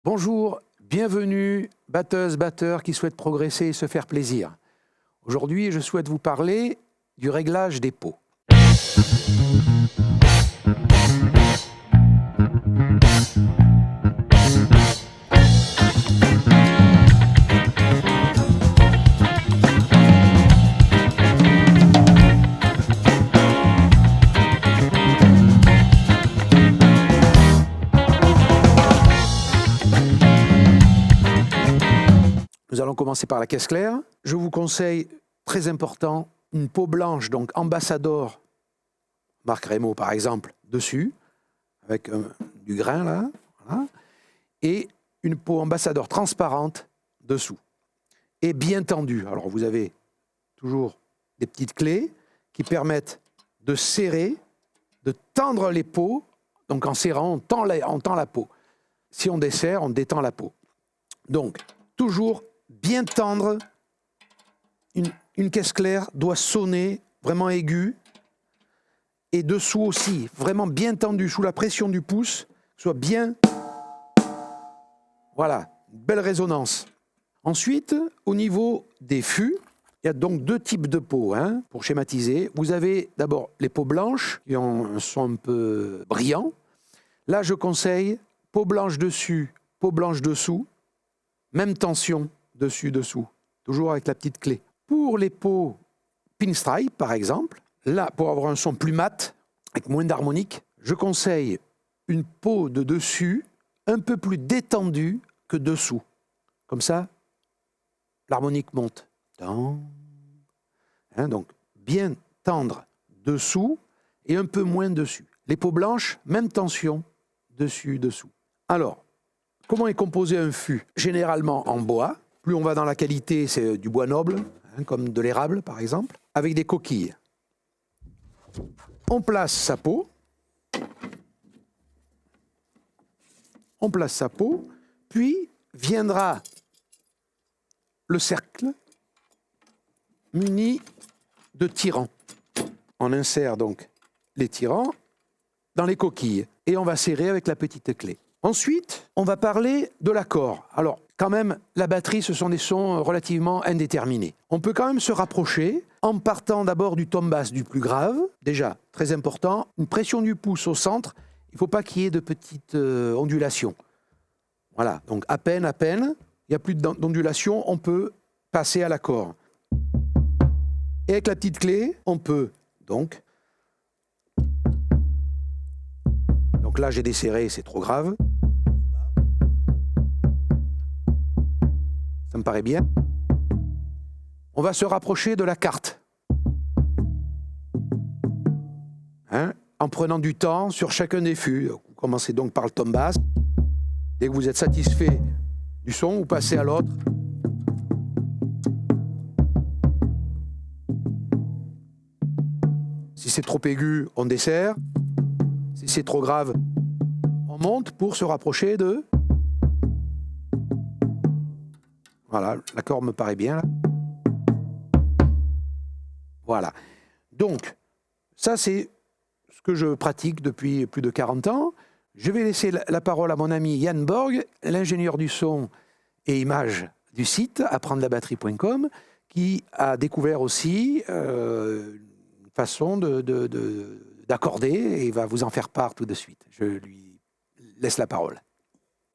Bonjour, bienvenue, batteuses, batteurs qui souhaitent progresser et se faire plaisir. Aujourd'hui, je souhaite vous parler du réglage des pots. Nous allons commencer par la caisse claire. Je vous conseille, très important, une peau blanche, donc Ambassador, marque Remo par exemple, dessus, avec du grain là, voilà, et une peau Ambassador transparente dessous, et bien tendue. Alors vous avez toujours des petites clés qui permettent de serrer, de tendre les peaux. Donc en serrant, on tend la peau. Si on desserre, on détend la peau. Donc, toujours bien tendre. Une caisse claire doit sonner vraiment aiguë. Et dessous aussi, vraiment bien tendu, sous la pression du pouce, soit bien... Voilà, belle résonance. Ensuite, au niveau des fûts, il y a donc deux types de peaux, hein, pour schématiser. Vous avez d'abord les peaux blanches, qui sont un peu brillants. Là, je conseille peau blanche dessus, peau blanche dessous, même tension dessus-dessous, toujours avec la petite clé. Pour les peaux pinstripe, par exemple, là, pour avoir un son plus mat, avec moins d'harmonique, je conseille une peau de dessus un peu plus détendue que dessous. Comme ça, l'harmonique monte. Hein, donc, bien tendre dessous et un peu moins dessus. Les peaux blanches, même tension, dessus, dessous. Alors, comment est composé un fût? Généralement en bois. Plus on va dans la qualité, c'est du bois noble, hein, comme de l'érable par exemple, avec des coquilles. On place sa peau. On place sa peau, puis viendra le cercle muni de tirants. On insère donc les tirants dans les coquilles et on va serrer avec la petite clé. Ensuite, on va parler de l'accord. Alors, quand même, la batterie, ce sont des sons relativement indéterminés. On peut quand même se rapprocher en partant d'abord du tom basse du plus grave. Déjà, très important, une pression du pouce au centre. Il ne faut pas qu'il y ait de petites ondulations. Voilà, donc à peine, il n'y a plus d'ondulation, on peut passer à l'accord. Et avec la petite clé, on peut donc là, j'ai desserré, c'est trop grave. Ça me paraît bien. On va se rapprocher de la carte. Hein, en prenant du temps sur chacun des fûts. Vous commencez donc par le tom basse. Dès que vous êtes satisfait du son, vous passez à l'autre. Si c'est trop aigu, on dessert. Si c'est trop grave, on monte pour se rapprocher de... Voilà, l'accord me paraît bien là. Voilà. Donc, ça c'est ce que je pratique depuis plus de 40 ans. Je vais laisser la parole à mon ami Yann Borg, l'ingénieur du son et image du site apprendre-la-batterie.com, qui a découvert aussi une façon d'accorder et va vous en faire part tout de suite. Je lui laisse la parole.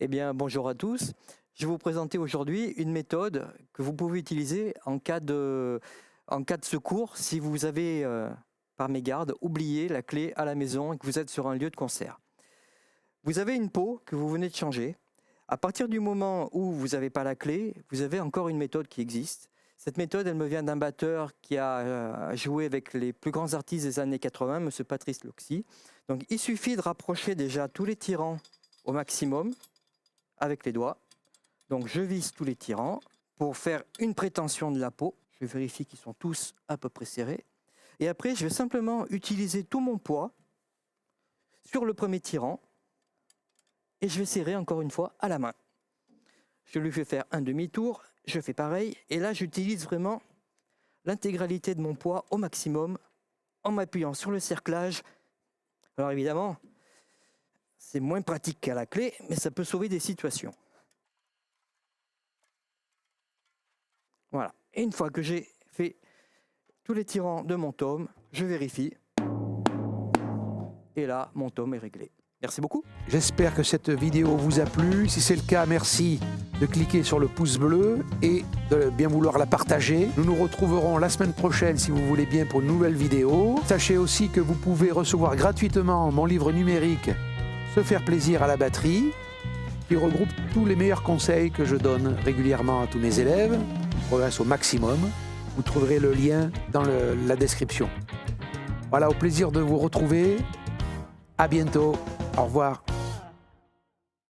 Eh bien, bonjour à tous. Je vais vous présenter aujourd'hui une méthode que vous pouvez utiliser en cas de secours si vous avez, par mégarde, oublié la clé à la maison et que vous êtes sur un lieu de concert. Vous avez une peau que vous venez de changer. À partir du moment où vous n'avez pas la clé, vous avez encore une méthode qui existe. Cette méthode, elle me vient d'un batteur qui a joué avec les plus grands artistes des années 80, M. Patrice Loxy. Donc, il suffit de rapprocher déjà tous les tirants au maximum avec les doigts. Donc, je visse tous les tirants pour faire une prétention de la peau. Je vérifie qu'ils sont tous à peu près serrés. Et après, je vais simplement utiliser tout mon poids sur le premier tirant et je vais serrer encore une fois à la main. Je lui fais faire un demi-tour, je fais pareil, et là j'utilise vraiment l'intégralité de mon poids au maximum en m'appuyant sur le cerclage. Alors évidemment, c'est moins pratique qu'à la clé, mais ça peut sauver des situations. Voilà. Et une fois que j'ai fait tous les tirants de mon tome, je vérifie. Et là, mon tome est réglé. Merci beaucoup. J'espère que cette vidéo vous a plu. Si c'est le cas, merci de cliquer sur le pouce bleu et de bien vouloir la partager. Nous nous retrouverons la semaine prochaine, si vous voulez bien, pour une nouvelle vidéo. Sachez aussi que vous pouvez recevoir gratuitement mon livre numérique « Se faire plaisir à la batterie » qui regroupe tous les meilleurs conseils que je donne régulièrement à tous mes élèves. Je progresse au maximum. Vous trouverez le lien dans la description. Voilà, au plaisir de vous retrouver. À bientôt. Au revoir.